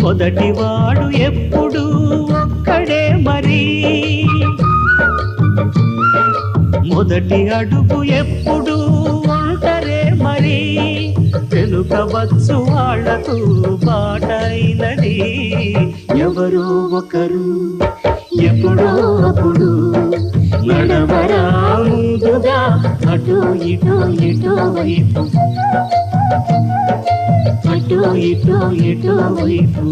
మొదటివాడు ఎప్పుడు ఒక్కడే మరి, మొదటి అడుగు ఎప్పుడు ఒంటరే మరి, వెనుకవచ్చు వాళ్లకు బాటైనది ఎవరో ఒకరు ఎప్పుడో అప్పుడు. నడవరా ముందుగా అటు ఇటు ఇటు వైపు, అటు ఇటు ఇటు వైపు.